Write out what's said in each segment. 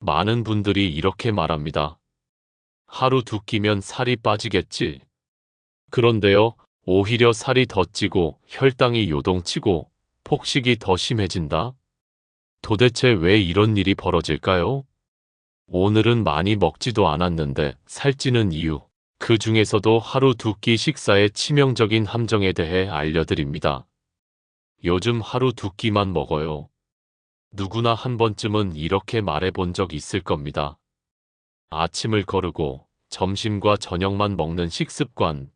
많은 분들이 이렇게 말합니다. 하루 두 끼면 살이 빠지겠지. 그런데요, 오히려 살이 더 찌고 혈당이 요동치고 폭식이 더 심해진다? 도대체 왜 이런 일이 벌어질까요? 오늘은 많이 먹지도 않았는데 살찌는 이유, 그 중에서도 하루 두 끼 식사의 치명적인 함정에 대해 알려드립니다. 요즘 하루 두 끼만 먹어요. 누구나 한 번쯤은 이렇게 말해본 적 있을 겁니다. 아침을 거르고 점심과 저녁만 먹는 식습관.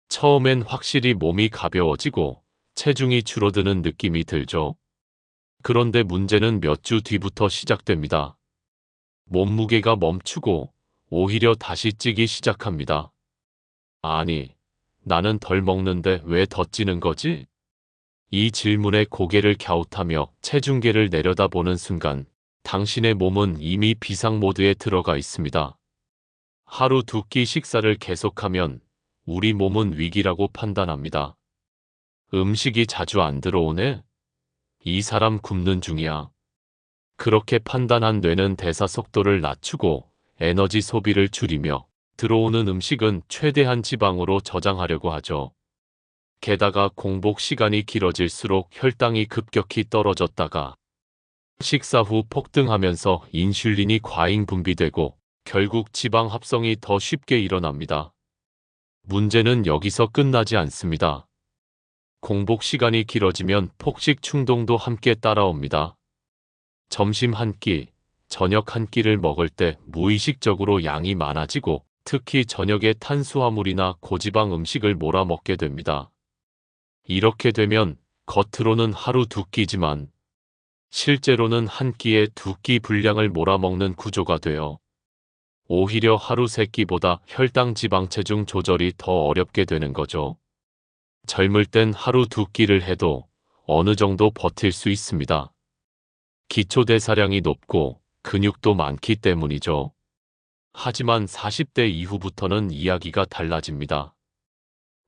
처음엔 확실히 몸이 가벼워지고 체중이 줄어드는 느낌이 들죠. 그런데 문제는 몇 주 뒤부터 시작됩니다. 몸무게가 멈추고 오히려 다시 찌기 시작합니다. 아니, 나는 덜 먹는데 왜 더 찌는 거지? 이 질문에 고개를 갸웃하며 체중계를 내려다보는 순간 당신의 몸은 이미 비상 모드에 들어가 있습니다. 하루 두 끼 식사를 계속하면 우리 몸은 위기라고 판단합니다. 음식이 자주 안 들어오네? 이 사람 굶는 중이야. 그렇게 판단한 뇌는 대사 속도를 낮추고 에너지 소비를 줄이며 들어오는 음식은 최대한 지방으로 저장하려고 하죠. 게다가 공복 시간이 길어질수록 혈당이 급격히 떨어졌다가 식사 후 폭등하면서 인슐린이 과잉 분비되고 결국 지방 합성이 더 쉽게 일어납니다. 문제는 여기서 끝나지 않습니다. 공복 시간이 길어지면 폭식 충동도 함께 따라옵니다. 점심 한 끼, 저녁 한 끼를 먹을 때 무의식적으로 양이 많아지고 특히 저녁에 탄수화물이나 고지방 음식을 몰아 먹게 됩니다. 이렇게 되면 겉으로는 하루 두 끼지만 실제로는 한 끼에 두 끼 분량을 몰아먹는 구조가 돼요. 오히려 하루 세 끼보다 혈당 지방 체중 조절이 더 어렵게 되는 거죠. 젊을 땐 하루 두 끼를 해도 어느 정도 버틸 수 있습니다. 기초 대사량이 높고 근육도 많기 때문이죠. 하지만 40대 이후부터는 이야기가 달라집니다.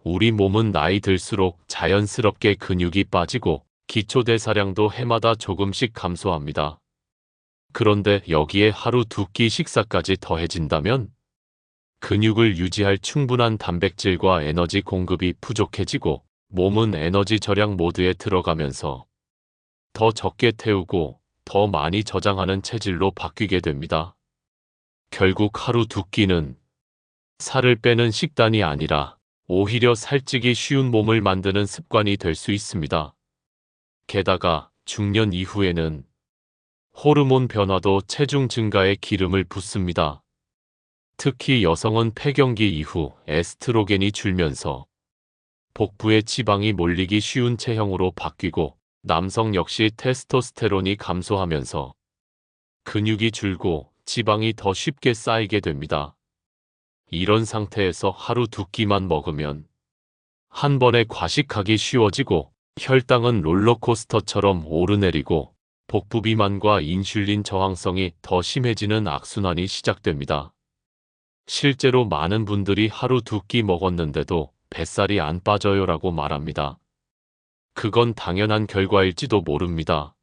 우리 몸은 나이 들수록 자연스럽게 근육이 빠지고 기초 대사량도 해마다 조금씩 감소합니다. 그런데 여기에 하루 두 끼 식사까지 더해진다면 근육을 유지할 충분한 단백질과 에너지 공급이 부족해지고 몸은 에너지 절약 모드에 들어가면서 더 적게 태우고 더 많이 저장하는 체질로 바뀌게 됩니다. 결국 하루 두 끼는 살을 빼는 식단이 아니라 오히려 살찌기 쉬운 몸을 만드는 습관이 될 수 있습니다. 게다가 중년 이후에는 호르몬 변화도 체중 증가에 기름을 붓습니다. 특히 여성은 폐경기 이후 에스트로겐이 줄면서 복부에 지방이 몰리기 쉬운 체형으로 바뀌고 남성 역시 테스토스테론이 감소하면서 근육이 줄고 지방이 더 쉽게 쌓이게 됩니다. 이런 상태에서 하루 두 끼만 먹으면 한 번에 과식하기 쉬워지고 혈당은 롤러코스터처럼 오르내리고 복부 비만과 인슐린 저항성이 더 심해지는 악순환이 시작됩니다. 실제로 많은 분들이 하루 두 끼 먹었는데도 뱃살이 안 빠져요라고 말합니다. 그건 당연한 결과일지도 모릅니다.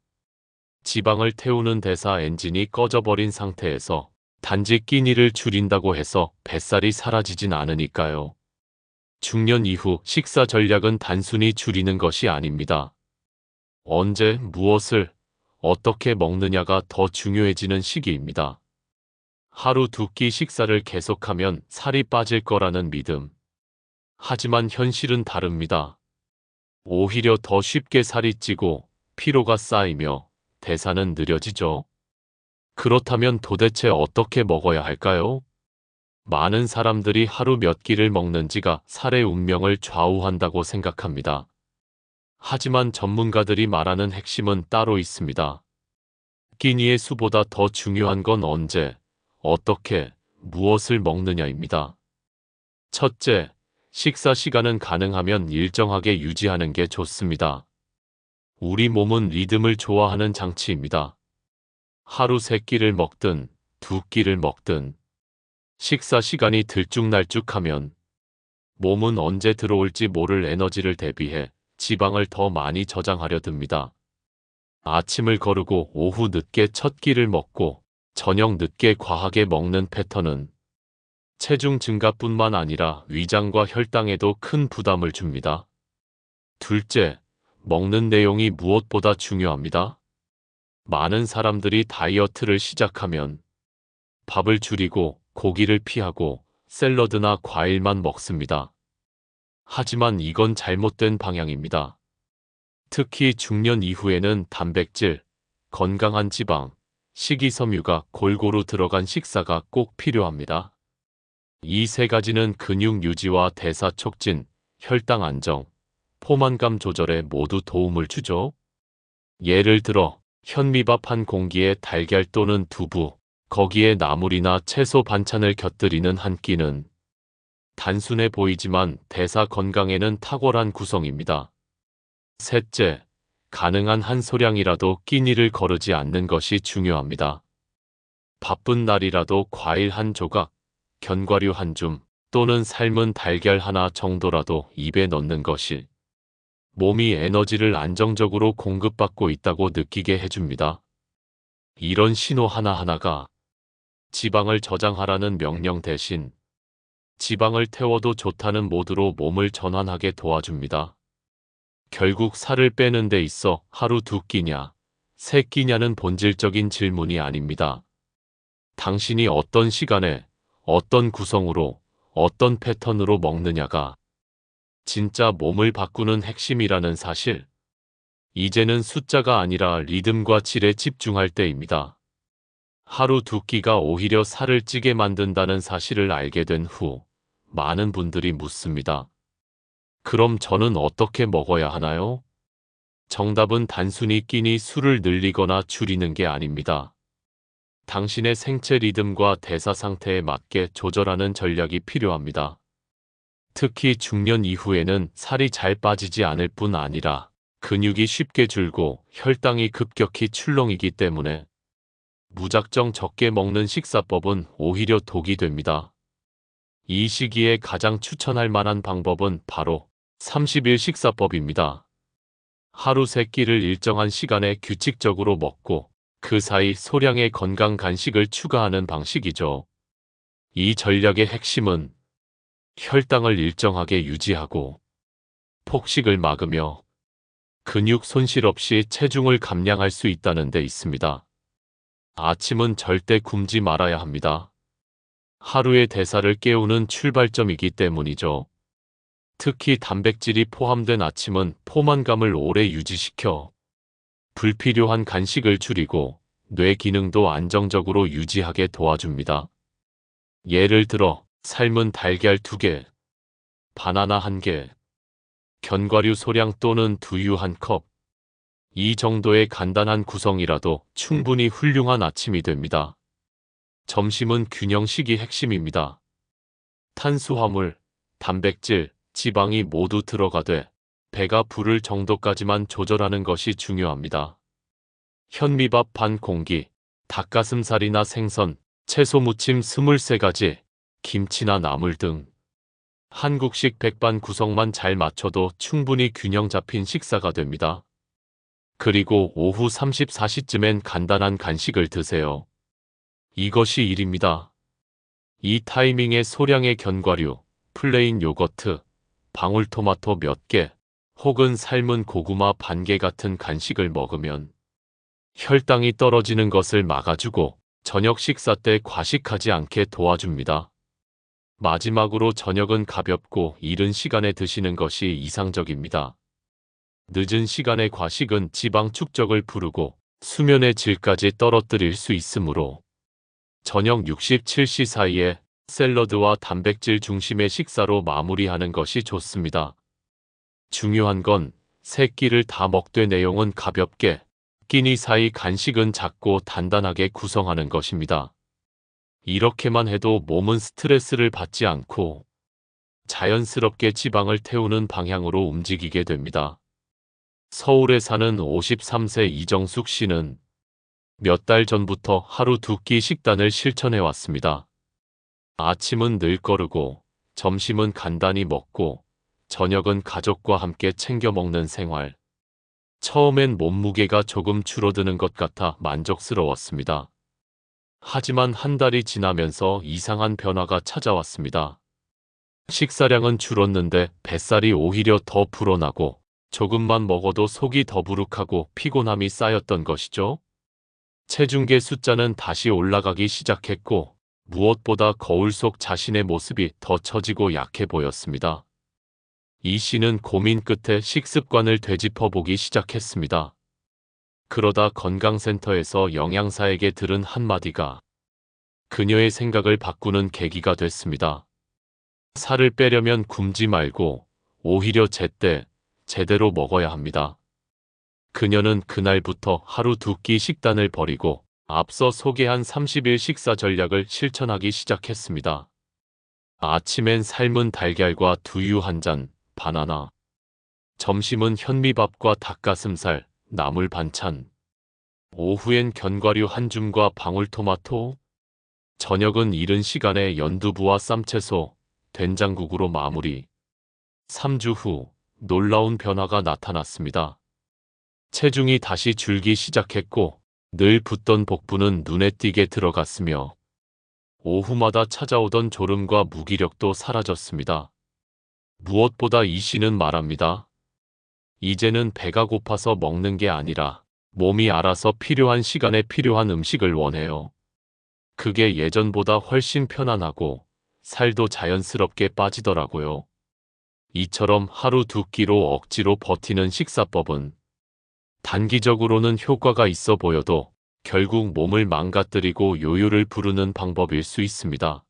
지방을 태우는 대사 엔진이 꺼져버린 상태에서 단지 끼니를 줄인다고 해서 뱃살이 사라지진 않으니까요. 중년 이후 식사 전략은 단순히 줄이는 것이 아닙니다. 언제, 무엇을, 어떻게 먹느냐가 더 중요해지는 시기입니다. 하루 두 끼 식사를 계속하면 살이 빠질 거라는 믿음. 하지만 현실은 다릅니다. 오히려 더 쉽게 살이 찌고 피로가 쌓이며 대사는 느려지죠. 그렇다면 도대체 어떻게 먹어야 할까요? 많은 사람들이 하루 몇 끼를 먹는지가 살의 운명을 좌우한다고 생각합니다. 하지만 전문가들이 말하는 핵심은 따로 있습니다. 끼니의 수보다 더 중요한 건 언제, 어떻게, 무엇을 먹느냐입니다. 첫째, 식사 시간은 가능하면 일정하게 유지하는 게 좋습니다. 우리 몸은 리듬을 좋아하는 장치입니다. 하루 세 끼를 먹든 두 끼를 먹든 식사 시간이 들쭉날쭉하면 몸은 언제 들어올지 모를 에너지를 대비해 지방을 더 많이 저장하려 듭니다. 아침을 거르고 오후 늦게 첫 끼를 먹고 저녁 늦게 과하게 먹는 패턴은 체중 증가뿐만 아니라 위장과 혈당에도 큰 부담을 줍니다. 둘째, 먹는 내용이 무엇보다 중요합니다. 많은 사람들이 다이어트를 시작하면 밥을 줄이고 고기를 피하고 샐러드나 과일만 먹습니다. 하지만 이건 잘못된 방향입니다. 특히 중년 이후에는 단백질, 건강한 지방, 식이섬유가 골고루 들어간 식사가 꼭 필요합니다. 이 세 가지는 근육 유지와 대사 촉진, 혈당 안정, 포만감 조절에 모두 도움을 주죠. 예를 들어 현미밥 한 공기에 달걀 또는 두부, 거기에 나물이나 채소 반찬을 곁들이는 한 끼는 단순해 보이지만 대사 건강에는 탁월한 구성입니다. 셋째, 가능한 한 소량이라도 끼니를 거르지 않는 것이 중요합니다. 바쁜 날이라도 과일 한 조각, 견과류 한 줌, 또는 삶은 달걀 하나 정도라도 입에 넣는 것이 몸이 에너지를 안정적으로 공급받고 있다고 느끼게 해줍니다. 이런 신호 하나하나가 지방을 저장하라는 명령 대신 지방을 태워도 좋다는 모드로 몸을 전환하게 도와줍니다. 결국 살을 빼는 데 있어 하루 두 끼냐, 세 끼냐는 본질적인 질문이 아닙니다. 당신이 어떤 시간에, 어떤 구성으로, 어떤 패턴으로 먹느냐가 진짜 몸을 바꾸는 핵심이라는 사실. 이제는 숫자가 아니라 리듬과 질에 집중할 때입니다. 하루 두 끼가 오히려 살을 찌게 만든다는 사실을 알게 된 후 많은 분들이 묻습니다. 그럼 저는 어떻게 먹어야 하나요? 정답은 단순히 끼니 수를 늘리거나 줄이는 게 아닙니다. 당신의 생체 리듬과 대사 상태에 맞게 조절하는 전략이 필요합니다. 특히 중년 이후에는 살이 잘 빠지지 않을 뿐 아니라 근육이 쉽게 줄고 혈당이 급격히 출렁이기 때문에 무작정 적게 먹는 식사법은 오히려 독이 됩니다. 이 시기에 가장 추천할 만한 방법은 바로 30일 식사법입니다. 하루 세 끼를 일정한 시간에 규칙적으로 먹고 그 사이 소량의 건강 간식을 추가하는 방식이죠. 이 전략의 핵심은 혈당을 일정하게 유지하고 폭식을 막으며 근육 손실 없이 체중을 감량할 수 있다는 데 있습니다. 아침은 절대 굶지 말아야 합니다. 하루의 대사를 깨우는 출발점이기 때문이죠. 특히 단백질이 포함된 아침은 포만감을 오래 유지시켜 불필요한 간식을 줄이고 뇌 기능도 안정적으로 유지하게 도와줍니다. 예를 들어 삶은 달걀 2개, 바나나 1개, 견과류 소량 또는 두유 1컵. 이 정도의 간단한 구성이라도 충분히 훌륭한 아침이 됩니다. 점심은 균형식이 핵심입니다. 탄수화물, 단백질, 지방이 모두 들어가되 배가 부를 정도까지만 조절하는 것이 중요합니다. 현미밥 반 공기, 닭가슴살이나 생선, 채소 무침 23가지, 김치나 나물 등 한국식 백반 구성만 잘 맞춰도 충분히 균형 잡힌 식사가 됩니다. 그리고 오후 34시쯤엔 간단한 간식을 드세요. 이것이 일입니다. 이 타이밍에 소량의 견과류, 플레인 요거트, 방울토마토 몇 개, 혹은 삶은 고구마 반 개 같은 간식을 먹으면 혈당이 떨어지는 것을 막아주고 저녁 식사 때 과식하지 않게 도와줍니다. 마지막으로 저녁은 가볍고 이른 시간에 드시는 것이 이상적입니다. 늦은 시간의 과식은 지방 축적을 부르고 수면의 질까지 떨어뜨릴 수 있으므로 저녁 67시 사이에 샐러드와 단백질 중심의 식사로 마무리하는 것이 좋습니다. 중요한 건 세 끼를 다 먹되 내용은 가볍게, 끼니 사이 간식은 작고 단단하게 구성하는 것입니다. 이렇게만 해도 몸은 스트레스를 받지 않고 자연스럽게 지방을 태우는 방향으로 움직이게 됩니다. 서울에 사는 53세 이정숙 씨는 몇 달 전부터 하루 두 끼 식단을 실천해 왔습니다. 아침은 늘 거르고, 점심은 간단히 먹고, 저녁은 가족과 함께 챙겨 먹는 생활. 처음엔 몸무게가 조금 줄어드는 것 같아 만족스러웠습니다. 하지만 한 달이 지나면서 이상한 변화가 찾아왔습니다. 식사량은 줄었는데 뱃살이 오히려 더 불어나고 조금만 먹어도 속이 더부룩하고 피곤함이 쌓였던 것이죠. 체중계 숫자는 다시 올라가기 시작했고 무엇보다 거울 속 자신의 모습이 더 처지고 약해 보였습니다. 이 씨는 고민 끝에 식습관을 되짚어보기 시작했습니다. 그러다 건강센터에서 영양사에게 들은 한마디가 그녀의 생각을 바꾸는 계기가 됐습니다. 살을 빼려면 굶지 말고 오히려 제때 제대로 먹어야 합니다. 그녀는 그날부터 하루 2끼 식단을 버리고 앞서 소개한 30일 식사 전략을 실천하기 시작했습니다. 아침엔 삶은 달걀과 두유 한 잔, 바나나. 점심은 현미밥과 닭가슴살, 나물 반찬. 오후엔 견과류 한 줌과 방울토마토. 저녁은 이른 시간에 연두부와 쌈채소, 된장국으로 마무리. 3주 후 놀라운 변화가 나타났습니다. 체중이 다시 줄기 시작했고 늘 붓던 복부는 눈에 띄게 들어갔으며 오후마다 찾아오던 졸음과 무기력도 사라졌습니다. 무엇보다 이 씨는 말합니다. 이제는 배가 고파서 먹는 게 아니라 몸이 알아서 필요한 시간에 필요한 음식을 원해요. 그게 예전보다 훨씬 편안하고 살도 자연스럽게 빠지더라고요. 이처럼 하루 2끼로 억지로 버티는 식사법은 단기적으로는 효과가 있어 보여도 결국 몸을 망가뜨리고 요요를 부르는 방법일 수 있습니다.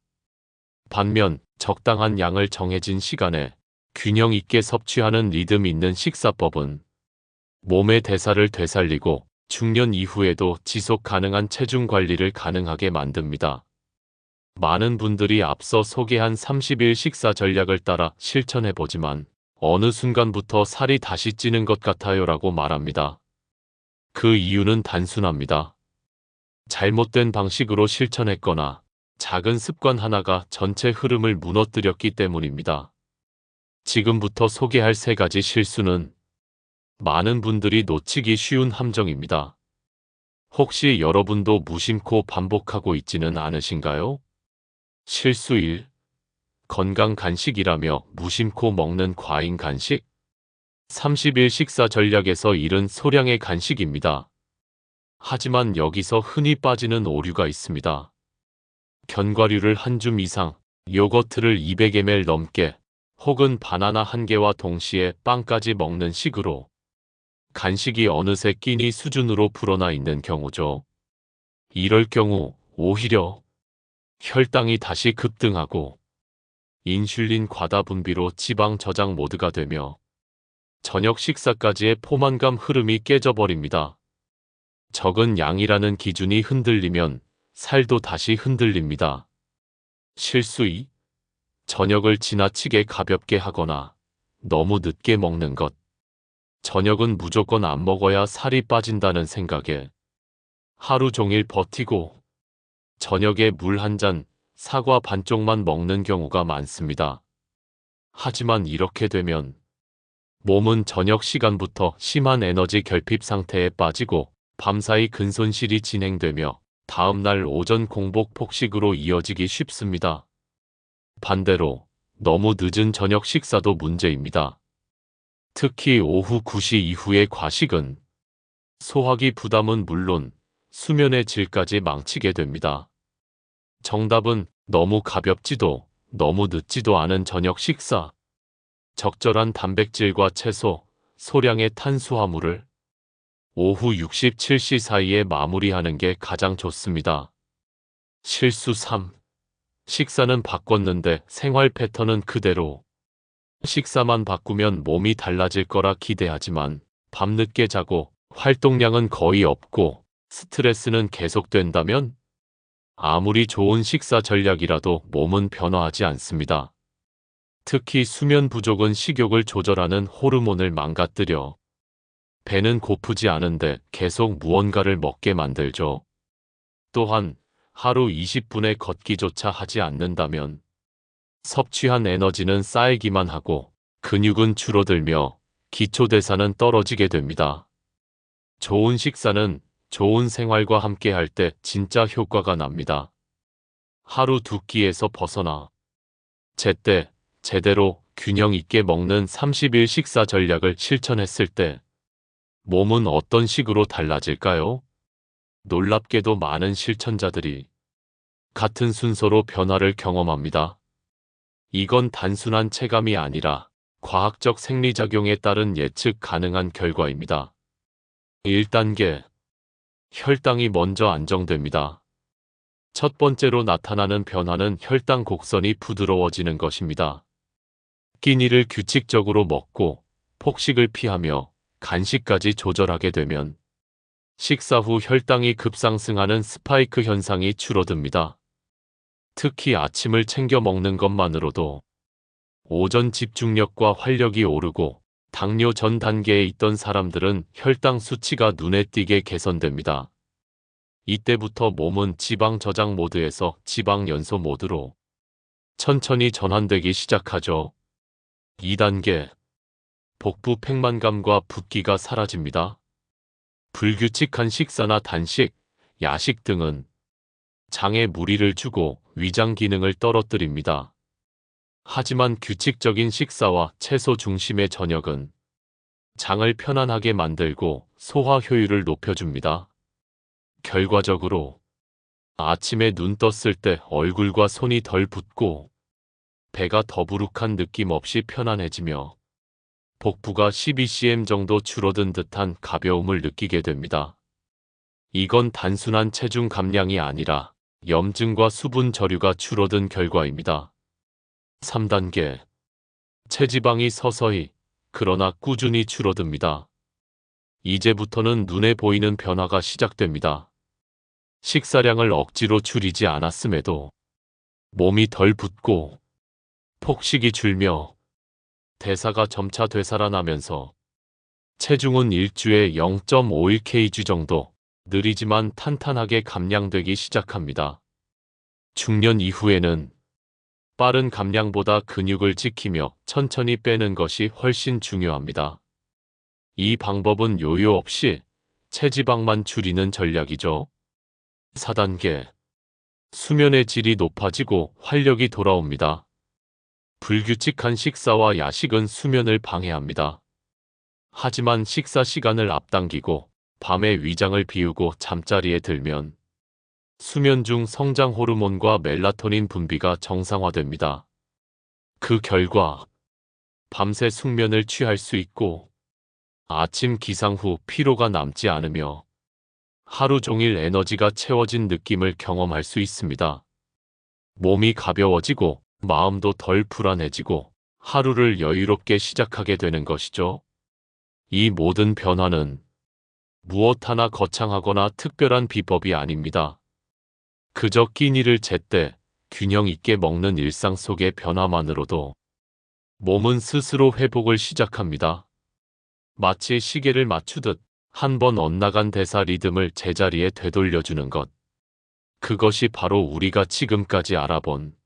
반면 적당한 양을 정해진 시간에 균형 있게 섭취하는 리듬 있는 식사법은 몸의 대사를 되살리고 중년 이후에도 지속 가능한 체중 관리를 가능하게 만듭니다. 많은 분들이 앞서 소개한 30일 식사 전략을 따라 실천해보지만 어느 순간부터 살이 다시 찌는 것 같아요라고 말합니다. 그 이유는 단순합니다. 잘못된 방식으로 실천했거나 작은 습관 하나가 전체 흐름을 무너뜨렸기 때문입니다. 지금부터 소개할 3가지 실수는 많은 분들이 놓치기 쉬운 함정입니다. 혹시 여러분도 무심코 반복하고 있지는 않으신가요? 실수 1. 건강 간식이라며 무심코 먹는 과잉 간식. 30일 식사 전략에서 잃은 소량의 간식입니다. 하지만 여기서 흔히 빠지는 오류가 있습니다. 견과류를 한 줌 이상, 요거트를 200ml 넘게, 혹은 바나나 1개와 동시에 빵까지 먹는 식으로 간식이 어느새 끼니 수준으로 불어나 있는 경우죠. 이럴 경우 오히려 혈당이 다시 급등하고 인슐린 과다 분비로 지방 저장 모드가 되며 저녁 식사까지의 포만감 흐름이 깨져버립니다. 적은 양이라는 기준이 흔들리면 살도 다시 흔들립니다. 실수 2. 저녁을 지나치게 가볍게 하거나 너무 늦게 먹는 것. 저녁은 무조건 안 먹어야 살이 빠진다는 생각에 하루 종일 버티고 저녁에 물 한 잔, 사과 반쪽만 먹는 경우가 많습니다. 하지만 이렇게 되면 몸은 저녁 시간부터 심한 에너지 결핍 상태에 빠지고 밤사이 근손실이 진행되며 다음날 오전 공복 폭식으로 이어지기 쉽습니다. 반대로 너무 늦은 저녁 식사도 문제입니다. 특히 오후 9시 이후의 과식은 소화기 부담은 물론 수면의 질까지 망치게 됩니다. 정답은 너무 가볍지도 너무 늦지도 않은 저녁 식사. 적절한 단백질과 채소, 소량의 탄수화물을 오후 67시 사이에 마무리하는 게 가장 좋습니다. 실수 3. 식사는 바꿨는데 생활 패턴은 그대로. 식사만 바꾸면 몸이 달라질 거라 기대하지만 밤늦게 자고 활동량은 거의 없고 스트레스는 계속된다면 아무리 좋은 식사 전략이라도 몸은 변화하지 않습니다. 특히 수면 부족은 식욕을 조절하는 호르몬을 망가뜨려 배는 고프지 않은데 계속 무언가를 먹게 만들죠. 또한 하루 20분의 걷기조차 하지 않는다면 섭취한 에너지는 쌓이기만 하고 근육은 줄어들며 기초대사는 떨어지게 됩니다. 좋은 식사는 좋은 생활과 함께할 때 진짜 효과가 납니다. 하루 두 끼에서 벗어나 제때 제대로 균형 있게 먹는 30일 식사 전략을 실천했을 때 몸은 어떤 식으로 달라질까요? 놀랍게도 많은 실천자들이 같은 순서로 변화를 경험합니다. 이건 단순한 체감이 아니라 과학적 생리작용에 따른 예측 가능한 결과입니다. 1단계. 혈당이 먼저 안정됩니다. 첫 번째로 나타나는 변화는 혈당 곡선이 부드러워지는 것입니다. 끼니를 규칙적으로 먹고 폭식을 피하며 간식까지 조절하게 되면 식사 후 혈당이 급상승하는 스파이크 현상이 줄어듭니다. 특히 아침을 챙겨 먹는 것만으로도 오전 집중력과 활력이 오르고 당뇨 전 단계에 있던 사람들은 혈당 수치가 눈에 띄게 개선됩니다. 이때부터 몸은 지방 저장 모드에서 지방 연소 모드로 천천히 전환되기 시작하죠. 2단계. 복부 팽만감과 붓기가 사라집니다. 불규칙한 식사나 단식, 야식 등은 장에 무리를 주고 위장 기능을 떨어뜨립니다. 하지만 규칙적인 식사와 채소 중심의 저녁은 장을 편안하게 만들고 소화 효율을 높여줍니다. 결과적으로 아침에 눈 떴을 때 얼굴과 손이 덜 붓고 배가 더부룩한 느낌 없이 편안해지며 복부가 12cm 정도 줄어든 듯한 가벼움을 느끼게 됩니다. 이건 단순한 체중 감량이 아니라 염증과 수분 저류가 줄어든 결과입니다. 3단계. 체지방이 서서히 그러나 꾸준히 줄어듭니다. 이제부터는 눈에 보이는 변화가 시작됩니다. 식사량을 억지로 줄이지 않았음에도 몸이 덜 붓고 폭식이 줄며 대사가 점차 되살아나면서 체중은 일주에 0.51kg 정도 느리지만 탄탄하게 감량되기 시작합니다. 중년 이후에는 빠른 감량보다 근육을 지키며 천천히 빼는 것이 훨씬 중요합니다. 이 방법은 요요 없이 체지방만 줄이는 전략이죠. 4단계. 수면의 질이 높아지고 활력이 돌아옵니다. 불규칙한 식사와 야식은 수면을 방해합니다. 하지만 식사 시간을 앞당기고 밤에 위장을 비우고 잠자리에 들면 수면 중 성장 호르몬과 멜라토닌 분비가 정상화됩니다. 그 결과 밤새 숙면을 취할 수 있고 아침 기상 후 피로가 남지 않으며 하루 종일 에너지가 채워진 느낌을 경험할 수 있습니다. 몸이 가벼워지고 마음도 덜 불안해지고 하루를 여유롭게 시작하게 되는 것이죠. 이 모든 변화는 무엇 하나 거창하거나 특별한 비법이 아닙니다. 그저 끼니를 제때 균형 있게 먹는 일상 속의 변화만으로도 몸은 스스로 회복을 시작합니다. 마치 시계를 맞추듯 한 번 엇나간 대사 리듬을 제자리에 되돌려주는 것. 그것이 바로 우리가 지금까지 알아본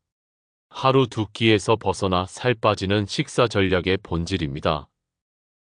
하루 두 끼에서 벗어나 살 빠지는 식사 전략의 본질입니다.